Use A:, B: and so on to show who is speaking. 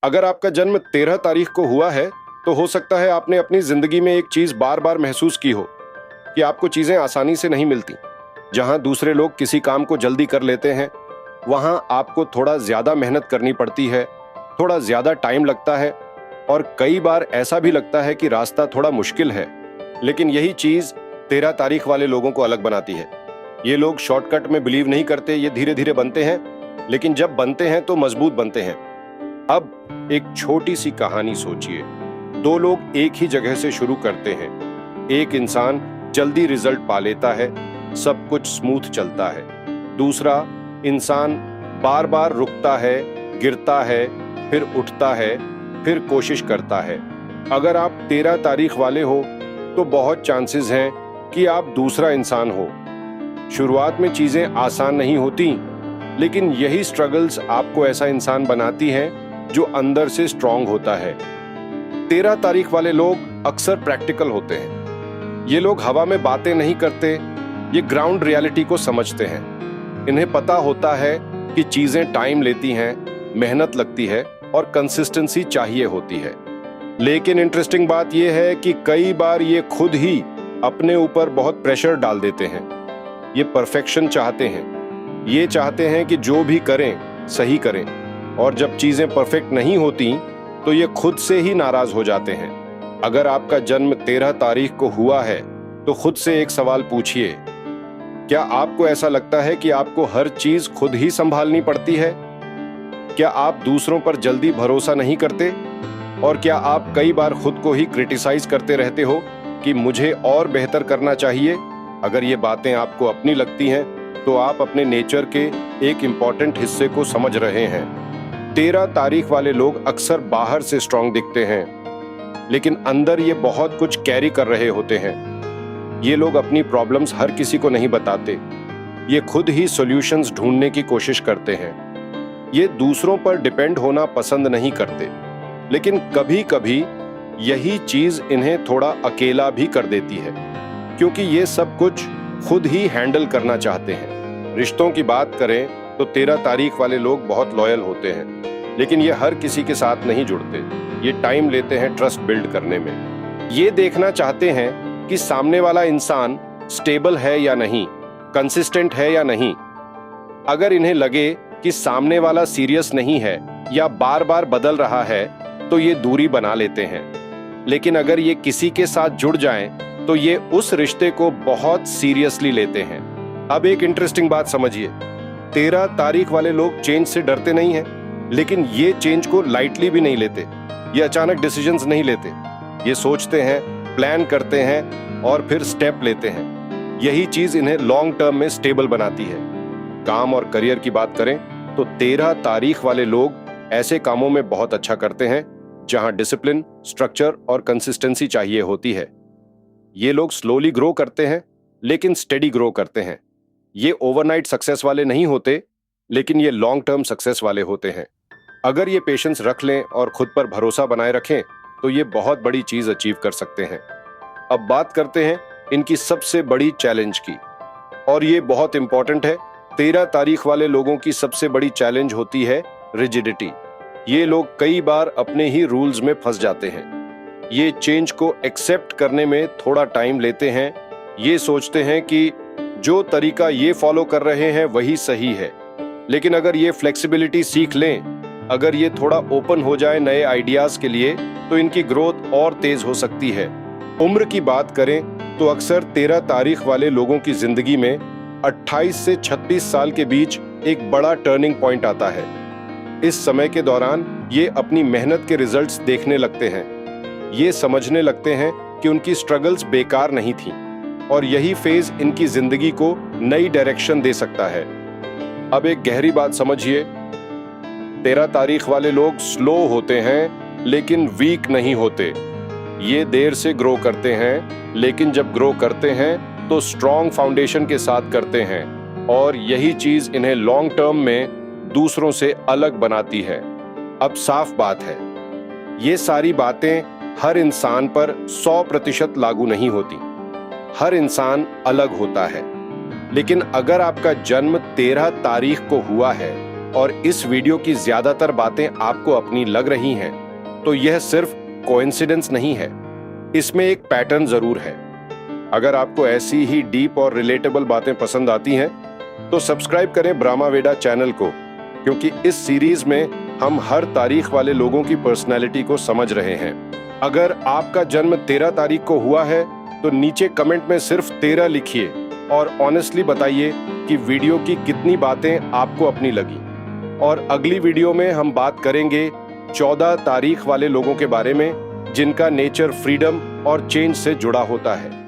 A: अगर आपका जन्म 13 तारीख को हुआ है तो हो सकता है आपने अपनी जिंदगी में एक चीज बार बार महसूस की हो कि आपको चीजें आसानी से नहीं मिलती। जहां दूसरे लोग किसी काम को जल्दी कर लेते हैं, वहां आपको थोड़ा ज्यादा मेहनत करनी पड़ती है, थोड़ा ज्यादा टाइम लगता है और कई बार ऐसा भी लगता है कि रास्ता थोड़ा मुश्किल है। लेकिन यही चीज 13 तारीख वाले लोगों को अलग बनाती है। ये लोग शॉर्टकट में बिलीव नहीं करते, ये धीरे धीरे बनते हैं, लेकिन जब बनते हैं तो मजबूत बनते हैं। अब एक छोटी सी कहानी सोचिए। दो लोग एक ही जगह से शुरू करते हैं। एक इंसान जल्दी रिजल्ट पा लेता है, सब कुछ स्मूथ चलता है। दूसरा इंसान बार बार रुकता है, गिरता है, फिर उठता है, फिर कोशिश करता है। अगर आप 13 तारीख वाले हो तो बहुत चांसेस हैं कि आप दूसरा इंसान हो। शुरुआत में चीजें आसान नहीं होती, लेकिन यही स्ट्रगल्स आपको ऐसा इंसान बनाती हैं जो अंदर से स्ट्रांग होता है। 13 तारीख वाले लोग अक्सर प्रैक्टिकल होते हैं। ये लोग हवा में बातें नहीं करते, ये ग्राउंड रियलिटी को समझते हैं। इन्हें पता होता है कि चीजें टाइम लेती हैं, मेहनत लगती है और कंसिस्टेंसी चाहिए होती है। लेकिन इंटरेस्टिंग बात यह है कि कई बार ये खुद ही अपने ऊपर बहुत प्रेशर डाल देते हैं। ये परफेक्शन चाहते हैं, ये चाहते हैं कि जो भी करें सही करें, और जब चीजें परफेक्ट नहीं होती तो ये खुद से ही नाराज हो जाते हैं। अगर आपका जन्म 13 तारीख को हुआ है तो खुद से एक सवाल पूछिए, क्या आपको ऐसा लगता है कि आपको हर चीज खुद ही संभालनी पड़ती है? क्या आप दूसरों पर जल्दी भरोसा नहीं करते? और क्या आप कई बार खुद को ही क्रिटिसाइज करते रहते हो कि मुझे और बेहतर करना चाहिए? अगर ये बातें आपको अपनी लगती हैं तो आप अपने नेचर के एक इंपॉर्टेंट हिस्से को समझ रहे हैं। 13 तारीख वाले लोग अक्सर बाहर से स्ट्रांग दिखते हैं, लेकिन अंदर ये बहुत कुछ कैरी कर रहे होते हैं। ये लोग अपनी प्रॉब्लम्स हर किसी को नहीं बताते, ये खुद ही सॉल्यूशंस ढूंढने की कोशिश करते हैं। ये दूसरों पर डिपेंड होना पसंद नहीं करते, लेकिन कभी कभी यही चीज इन्हें थोड़ा अकेला भी कर देती है, क्योंकि ये सब कुछ खुद ही हैंडल करना चाहते हैं। रिश्तों की बात करें तो 13 तारीख वाले लोग बहुत लॉयल होते हैं, लेकिन ये हर किसी के साथ नहीं जुड़ते। ये टाइम लेते हैं ट्रस्ट बिल्ड करने में। ये देखना चाहते हैं कि सामने वाला इंसान स्टेबल है या नहीं, कंसिस्टेंट है या नहीं। अगर इन्हें लगे कि सामने वाला सीरियस नहीं है या बार बार बदल रहा है तो ये दूरी बना लेते हैं। लेकिन अगर ये किसी के साथ जुड़ जाएं तो ये उस रिश्ते को बहुत सीरियसली लेते हैं। अब एक इंटरेस्टिंग बात समझिए, 13 तारीख वाले लोग चेंज से डरते नहीं हैं, लेकिन ये चेंज को लाइटली भी नहीं लेते। ये अचानक डिसीजंस नहीं लेते, ये सोचते हैं, प्लान करते हैं और फिर स्टेप लेते हैं। यही चीज इन्हें लॉन्ग टर्म में स्टेबल बनाती है। काम और करियर की बात करें तो 13 तारीख वाले लोग ऐसे कामों में बहुत अच्छा करते हैं जहां डिसिप्लिन, स्ट्रक्चर और कंसिस्टेंसी चाहिए होती है। ये लोग स्लोली ग्रो करते हैं, लेकिन स्टेडी ग्रो करते हैं। ये ओवरनाइट सक्सेस वाले नहीं होते, लेकिन ये लॉन्ग टर्म सक्सेस वाले होते हैं। अगर ये पेशेंस रख लें और खुद पर भरोसा बनाए रखें तो ये बहुत बड़ी चीज अचीव कर सकते हैं। अब बात करते हैं इनकी सबसे बड़ी चैलेंज की, और ये बहुत इंपॉर्टेंट है। 13 तारीख वाले लोगों की सबसे बड़ी चैलेंज होती है रिजिडिटी। ये लोग कई बार अपने ही रूल्स में फंस जाते हैं। ये चेंज को एक्सेप्ट करने में थोड़ा टाइम लेते हैं। ये सोचते हैं कि जो तरीका ये फॉलो कर रहे हैं वही सही है। लेकिन अगर ये फ्लेक्सिबिलिटी सीख लें, अगर ये थोड़ा ओपन हो जाए नए आइडियाज के लिए, तो इनकी ग्रोथ और तेज हो सकती है। उम्र की बात करें तो अक्सर 13 तारीख वाले लोगों की जिंदगी में 28 से 36 साल के बीच एक बड़ा टर्निंग पॉइंट आता है। इस समय के दौरान ये अपनी मेहनत के रिजल्ट्स देखने लगते हैं। ये समझने लगते हैं कि उनकी स्ट्रगल्स बेकार नहीं थी, और यही फेज इनकी जिंदगी को नई डायरेक्शन दे सकता है। अब एक गहरी बात समझिए, 13 तारीख वाले लोग स्लो होते हैं लेकिन वीक नहीं होते। ये देर से ग्रो करते हैं, लेकिन जब ग्रो करते हैं तो स्ट्रॉन्ग फाउंडेशन के साथ करते हैं, और यही चीज इन्हें लॉन्ग टर्म में दूसरों से अलग बनाती है। अब साफ बात है, ये सारी बातें हर इंसान पर 100% लागू नहीं होती। हर इंसान अलग होता है। लेकिन अगर आपका जन्म 13 तारीख को हुआ है और इस वीडियो की ज्यादातर बातें आपको अपनी लग रही हैं, तो यह सिर्फ कोइंसिडेंस नहीं है, इसमें एक पैटर्न जरूर है। अगर आपको ऐसी ही डीप और रिलेटेबल बातें पसंद आती हैं, तो सब्सक्राइब करें ब्रह्मा वेदा चैनल को, क्योंकि इस सीरीज में हम हर तारीख वाले लोगों की पर्सनैलिटी को समझ रहे हैं। अगर आपका जन्म 13 तारीख को हुआ है, तो नीचे कमेंट में सिर्फ 13 लिखिए और ऑनेस्टली बताइए कि वीडियो की कितनी बातें आपको अपनी लगी। और अगली वीडियो में हम बात करेंगे 14 तारीख वाले लोगों के बारे में, जिनका नेचर फ्रीडम और चेंज से जुड़ा होता है।